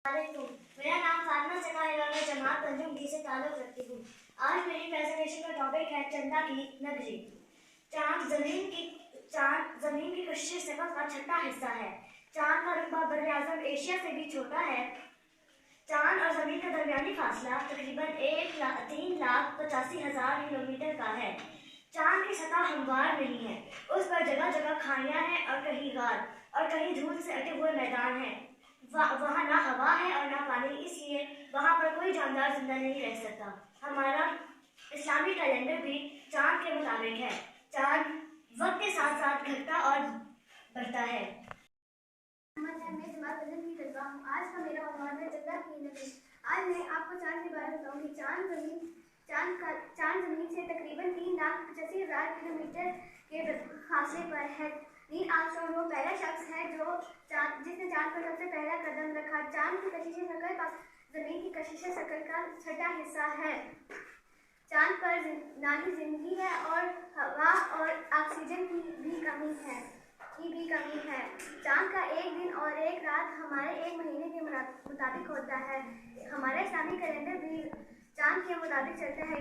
मेरा नाम फातिमा सना है और मैं जमात पंजुम डी से ताल्लुक़ रखती हूँ। आज मेरी प्रेजेंटेशन का टॉपिक है चंदा की नगरी। चाँद जमीन की कशिश सतह का छठा हिस्सा है। चाँद का रकबा बर्र-ए-आज़म एशिया से भी छोटा है। चाँद और जमीन का दरमियानी फासला तकरीबन 3,85,000 किलोमीटर का है। चाँद की सतह हमवार नहीं है, उस पर जगह जगह खाइयाँ हैं और कहीं गार और कहीं धूल से अटे हुए मैदान हैं। वहाँ ना हवा है और ना पानी, इसलिए वहाँ पर कोई जानदार जिंदा नहीं रह सकता। हमारा इस्लामी कैलेंडर भी चाँद के मुताबिक है। चाँद वक्त के साथ साथ घटता और बढ़ता है। मैं जमात पंजुम की तलबा हूँ। आज का मेरा उन्वान है चंदा की नगरी। आज मैं आपको चाँद के बारे में बताऊँगी। चाँद जमीन से तकरीबन 3,85,000 किलोमीटर के फासले पर है। नील आर्मस्ट्रांग वो पहला शख्स है जिसने चाँद पर सबसे पहला कदम रखा। चाँद की कशिश शकल का जमीन की कशिश शकल का छठा हिस्सा है। चाँद पर ना ही जिंदगी है और हवा और ऑक्सीजन की भी कमी है। चाँद का एक दिन और एक रात हमारे एक महीने के मुताबिक होता है। हमारा इस्लामी कैलेंडर भी चाँद के मुताबिक चलता है।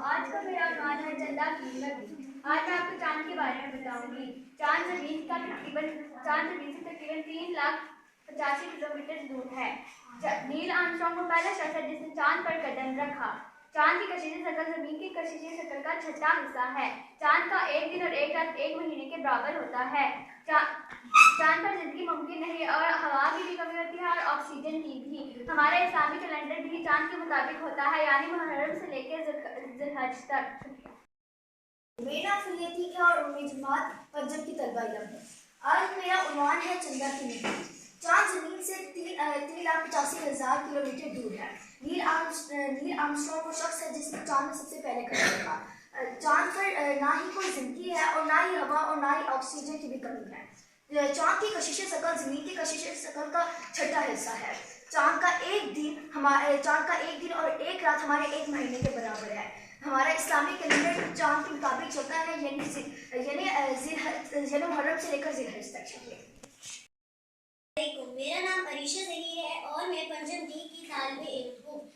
आज का मेरा उन्वान है चंदा की नगरी। आज मैं आपको चाँद के बारे में बताऊंगी। चाँद जमीन से तकरीबन 3,85,000 किलोमीटर दूर है। नील आर्मस्ट्रांग वो पहला शख्स है जिसने चाँद पर कदम रखा। चाँद की कशिश शकल जमीन की कशिश शकल का छठा हिस्सा है। चाँद का एक दिन और एक रात एक महीने के बराबर होता है। चाँद पर जिंदगी मुमकिन नहीं और हवा की भी कमी होती है और ऑक्सीजन की भी। हमारा इस्लामी कैलेंडर भी चाँद के मुताबिक होता है, यानी मुहर्रम से लेकर ज़िलहज तक। मेरा अफिलियती है और उम्मीद जमात पंजुम की तलबा है। आज मेरा उन्वान है चंदा की नगरी। चाँद जमीन से 3,85,000 किलोमीटर दूर है। नील आर्मस्ट्रांग वो शख्स है जिसने चाँद में सबसे पहले कदम रखा। चाँद पर ना ही कोई जिंदगी है और ना ही हवा और ना ही ऑक्सीजन की भी कमी है। चाँद की कशिश शकल जमीन की कशिश शकल का छठा हिस्सा है। चाँद का एक दिन और एक रात हमारे एक महीने के बराबर है। हमारा इस्लामी कैलेंडर चाँद के मुताबिक चलता है, यानी मुहर्रम से लेकर ज़िलहज तक। मेरा नाम अरीशा ज़हीर है और मैं पंजुम डी की तालिबे इल्म हूँ।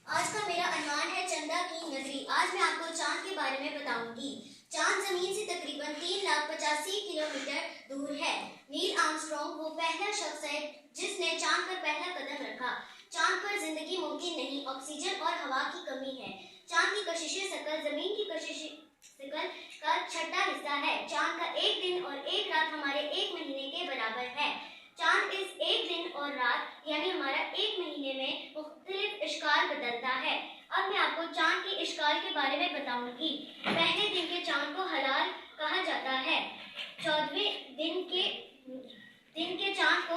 आज का मेरा उन्वान है चंदा की नगरी। आज मैं आपको चाँद के बारे में बताऊंगी। चाँद जमीन से तकरीबन 3,85,000 किलोमीटर दूर है। नील आर्मस्ट्रांग वो पहला शख्स है जिसने चाँद पर पहला कदम रखा। चाँद पर जिंदगी मुमकिन नहीं, ऑक्सीजन और हवा की कमी है। चाँद की कशिश शकल जमीन की कशिश शकल का छठा हिस्सा है। चाँद का एक दिन और एक रात हमारे एक महीने के बराबर है। चाँद इस एक दिन और रात यानी हमारा एक महीने में मुख्तलिफ इश्काल बदलता है। अब मैं आपको चाँद के इश्काल के बारे में बताऊंगी। पहले दिन के चाँद को हलाल कहा जाता है। 14वें दिन के चाँद को